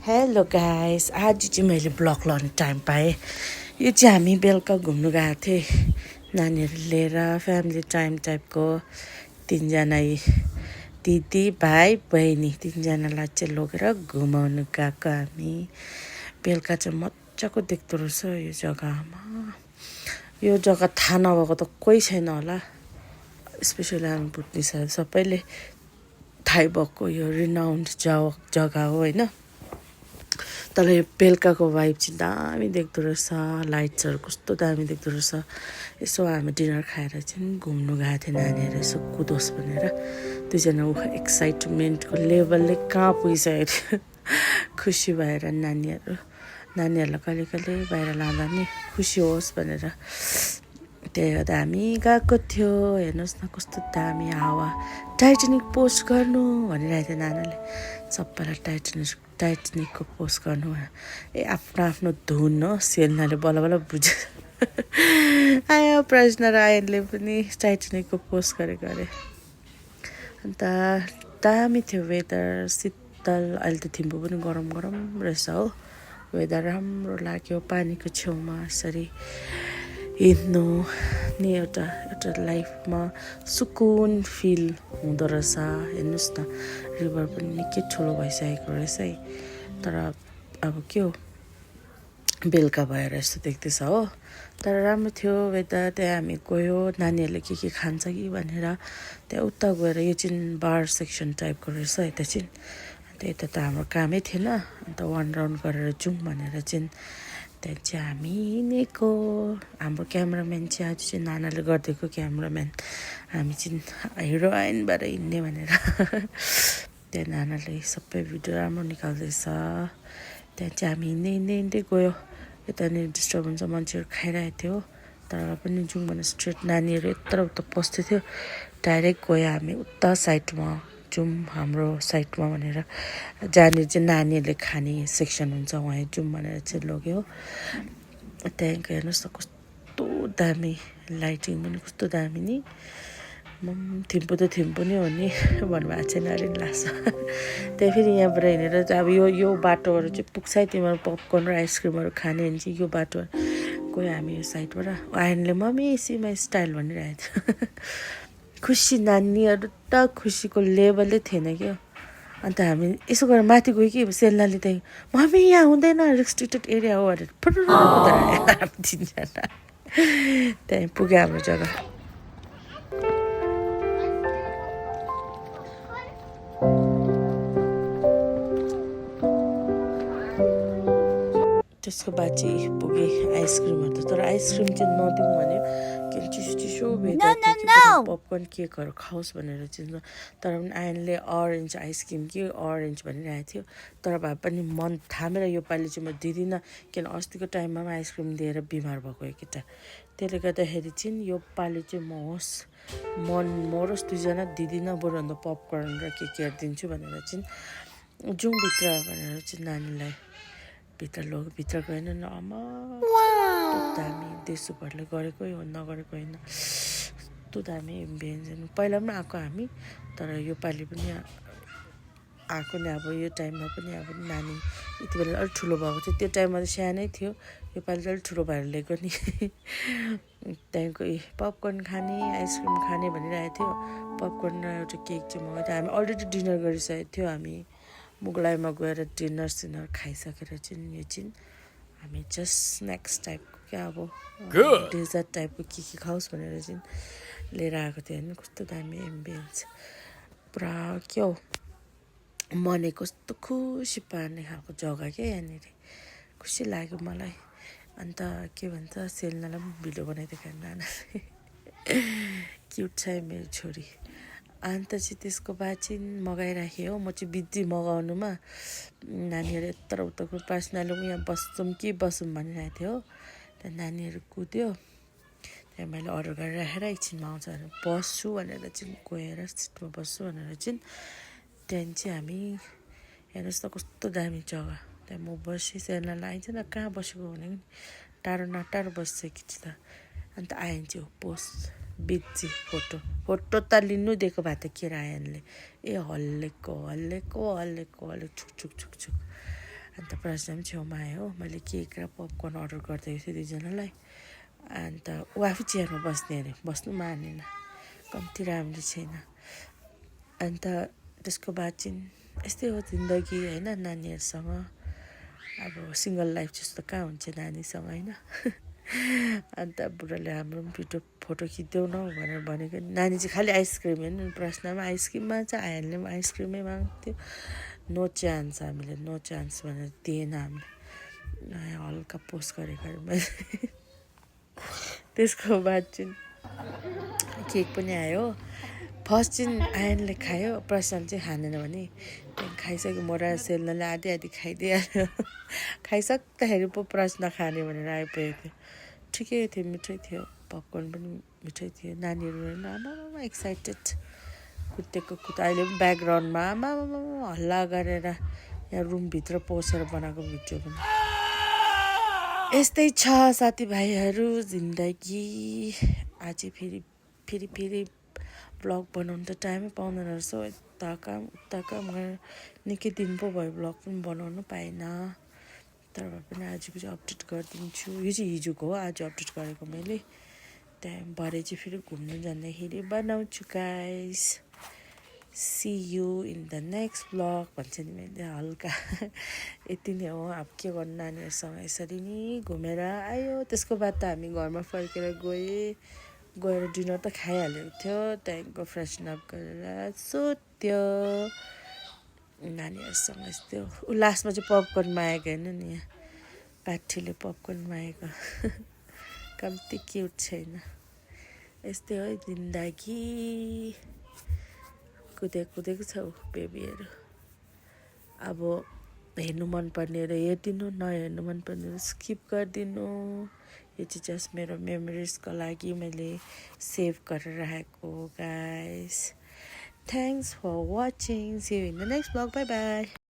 Hello guys, आज चाहिँ मैले ब्लग लाउने टाइम पाएँ। यो चाहिँ हामी बेलुका घुम्नु गएको थिएँ नानीहरू लिएर, फ्यामिली टाइम टाइपको। तिनजना दिदी भाइ बहिनी तिनजनालाई चाहिँ लगेर घुमाउनु गएको हामी। बेलुका चाहिँ मजाको देख्दो रहेछ यो जग्गामा। यो जग्गा थाहा नभएको त कोही छैन होला, स्पेसली हामी बुद्धिस्टहरू सबैले थाहै भएको यो रिनाउन्ड जग्गा हो होइन। तर यो बेलुकाको वाइब चाहिँ दामी देख्दो रहेछ, लाइट्सहरू कस्तो दामी देख्दो रहेछ। यसो हामी डिनर खाएर चाहिँ घुम्नु गएको थियो नानीहरू यसो कुदोस् भनेर। दुईजना एक्साइटमेन्टको लेभलले कहाँ पुगिसकेको थियो। खुसी भएर नानीहरूलाई कहिले कहिले बाहिर लाँदा नि खुसी होस् भनेर त्यही गर्दा हामी गएको थियो। हेर्नुहोस् न कस्तो दामी हावा। टाइटानिक पोस्ट गर्नु भनिरहेको थियो नानाले सबैलाई, टाइटानिकको पोस्ट गर्नु। ए आफ्नो आफ्नो धुन हो, सेल्नाले बल्ल बल्ल बुझ्यो। आयो प्रश्न र आयनले पनि टाइटानिकको पोस्ट गरेको अरे। अन्त दामी थियो वेदर, शीतल। अहिले त थिम्पू पनि गरम गरम रहेछ हो। वेदर राम्रो लाग्यो, पानीको छेउमा यसरी हिँड्नु नि एउटा लाइफमा सुकुन फिल हुँदो रहेछ। हेर्नुहोस् न, रिभर पनि निकै ठुलो भइसकेको रहेछ है। तर अब के हो, बेलुका भएर यस्तो देख्दैछ हो। तर राम्रो थियो वेदर। त्यहाँ हामी गयो, नानीहरूले के खान्छ कि भनेर त्यहाँ उता गएर, यो चाहिँ बार सेक्सन टाइपको रहेछ यता चाहिँ। अन्त यता त हाम्रो कामै थिएन, अन्त 1 राउन्ड गरेर जाउँ भनेर चाहिँ त्यहाँ चाहिँ हामी हिँडेको। हाम्रो क्यामराम्यान चाहिँ आज चाहिँ नानाले गरिदिएको क्यामराम्यान। हामी चाहिँ हिरोइन भएर हिँड्ने भनेर त्यहाँ नानाले सबै भिडियो राम्रो निकाल्दैछ। त्यहाँ चाहिँ हामी हिँड्दै गयो। यतानिर डिस्टर्ब हुन्छ, मान्छेहरू खाइरहेको थियो। तर पनि जाउँ भने स्ट्रेट नानीहरू यत्र उता पस्थ्यो थियो। डाइरेक्ट गयो हामी उता साइडमा जाउँ, हाम्रो साइडमा भनेर, जहाँनिर चाहिँ नानीहरूले खाने सेक्सन हुन्छ वहाँ जाउँ भनेर चाहिँ लग्यो। त्यहाँको हेर्नुहोस् न कस्तो दामी लाइटिङ पनि कस्तो दामी नि। थिम्पू त थिम्पू नै हो नि भन्नुभएको छैन अरे लाग्छ। त्यही फेरि यहाँबाट हिँडेर चाहिँ अब यो बाटोबाट चाहिँ पुग्छ है, तिमीहरू पपकर्न र आइसक्रिमहरू खाने भने चाहिँ यो बाटो गयो हामी यो साइडबाट। आयनले मम्मी सी माई स्टाइल भनिरहेको थियो। खुसी, नानीहरू त खुसीको लेभलै थिएन क्या। अन्त हामी यसो गरेर माथि गयो कि सेल्नाले त्यहाँ मम्मी यहाँ हुँदैन, रेस्ट्रिक्टेड एरिया हो भनेर फुटुर कुदाएर हामी तिनजना त्यहीँ पुग्यो हाम्रो जग्गा। त्यसको बाद चाहिँ पुगेँ आइसक्रिमहरू त। तर आइसक्रिम चाहिँ नदिउँ भन्यो, के चिसो पपकर्न केकहरू खाओस् भनेर चाहिँ। तर पनि आयनले अरेन्ज आइसक्रिम कि अरेन्ज भनिरहेको थियो। तर भए पनि मन थामेर योपालि चाहिँ म दिँदिनँ, किन अस्तिको टाइममा पनि आइसक्रिम दिएर बिमार भएको यो केटा। त्यसले गर्दाखेरि चाहिँ योपालि चाहिँ म होस्, मन मरोस् दुईजना दिँदिनँ, बरुभन्दा पपकर्न र केकहरू दिन्छु भनेर चाहिँ जाउँ भित्र भनेर चाहिँ नानीलाई भित्र गएन न। आमा दामी देशुपरले गरेकै हो, नगरेको होइन। कस्तो दामी एम्बियन्स। पहिला पनि आएको हामी, तर योपालि पनि आएको नि। अब यो टाइममा पनि अब नानी यति बेला अलिक ठुलो भएको थियो, त्यो टाइममा त सानै थियो। योपालि चाहिँ अलिक ठुलो भएर ल्याएको नि। त्यहाँको पपकर्न खाने आइसक्रिम खाने भनिरहेको थियो। पपकर्न र एउटा केक चाहिँ मगाएको थियो। हामी अलरेडी डिनर गरिसकेको थियो। हामी मुगलाईमा गएर डिनर खाइसकेर चाहिँ यो चाहिँ हामी जस्ट स्न्याक्स टाइपको क्या, अब डेजर्ट टाइपको के खाओस् भनेर चाहिँ लिएर आएको थियो। होइन कस्तो दामी एम्बियन्स, पुरा के हो मनै कस्तो खुसी पार्ने खालको जग्गा क्या यहाँनिर। खुसी लाग्यो मलाई। अन्त के भन्छ, सेल्नालाई पनि भिडियो बनाइदिएको नानाले। क्युट छ मेरो छोरी। अन्त चाहिँ त्यसको बाद चाहिँ मगाइराखेँ हो। म चाहिँ बिजी मगाउनुमा, नानीहरू यत्र उताको पर्सनली यहाँ बस्छौँ कि बसौँ भनिरहेको थियो हो। त्यहाँ नानीहरू कुद्यो, त्यहाँ मैले अर्डर गरेर राखेर एकछिनमा आउँछ भनेर बस्छु भनेर चाहिँ गएर सिटमा बस्छु भनेर चाहिँ त्यहाँदेखि चाहिँ हामी हेर्नुहोस् त कस्तो दामी जग्गा। त्यहाँ म बसेँ, सेल्नालाई आइन्छ न कहाँ बसेको भने टाढो न बस्छ कि त। अन्त आयन चाहिँ पोस्ट बिजी फोटो त लिनु दिएको भए त के आयनले हल्लेको छुक अन्त प्रश्न पनि छेउमा आयो मैले केक र पपकर्न अर्डर गरिदिएको थिएँ दुईजनालाई अन्त ऊ आफै चेयरमा बस्ने अरे बस्नु मानेन कम्ती राम्रो छैन अन्त त्यसको बाद चाहिँ यस्तै हो जिन्दगी होइन नानीहरूसँग अब सिङ्गल लाइफ जस्तो कहाँ हुन्छ नानीसँग होइन अन्त बुढोले हाम्रो पनि भिडियो फोटो खिचिदेऊ न भनेर भनेको नानी चाहिँ खालि आइसक्रिम हेर्नु प्रश्नमा आइसक्रिममा चाहिँ आइहाल्ने पनि आइसक्रिमै माग्थ्यो नो चान्स हामीले नो चान्स भनेर दिएन हामीले हल्का पोस्ट गरेको मैले त्यसको बाद चाहिँ केक पनि आयो फर्स्ट चाहिँ आयनले खायो प्रशान्त चाहिँ खाँदैन भने त्यहाँदेखि खाइसक्यो म र सेल्नाले आधी आधी खाइदिइहाल्यो खाइसक्दाखेरि पो प्रश्न खाने भनेर आइपुगेको ठिकै थियो मिठै थियो पपकर्न पनि मिठै थियो नानीहरू होइन आमा एक्साइटेड कुदेको अहिले पनि ब्याकग्राउन्डमा आमा हल्ला गरेर यहाँ रुमभित्र पसेर बनाएको भिडियो पनि यस्तै छ साथीभाइहरू जिन्दगी आज फेरि ब्लग बनाउनु त टाइमै पाउँदैन रहेछ यता काम उता काम गरेर निकै दिन पो भयो ब्लग पनि बनाउनु पाएन तर भए पनि आजको चाहिँ अपडेट गरिदिन्छु यो चाहिँ हिजोको हो आज अपडेट गरेको मैले त्यहाँ भरे चाहिँ फेरि घुम्नु जाँदाखेरि बनाउँछु guys see you in the next blog भन्छ नि मैले हल्का यति नै हो अब के गर्नु नानीहरूसँग यसरी नै घुमेर आयो त्यसको बाद त हामी घरमा फर्केर गएर डिनर त खाइहालेको थियो त्यहाँदेखिको फ्रेसन अप गरेर सुत्यो नानीहरूसँग यस्तै हो ऊ लास्टमा चाहिँ पपकर्न मागेको होइन नि यहाँ पाठीले पपकर्न मागेको कम्ती क्युट छैन यस्तै हो जिन्दगी कुदेको छ बेबीहरू अब हेर्नु मनपर्नेहरू हेरिदिनु नहेर्नु मनपर्नेहरू स्किप गरिदिनु यो चाहिँ जस्ट मेरो मेमोरिजको लागि मैले सेभ गरेर राखेको guys thanks for watching see you in the next blog bye by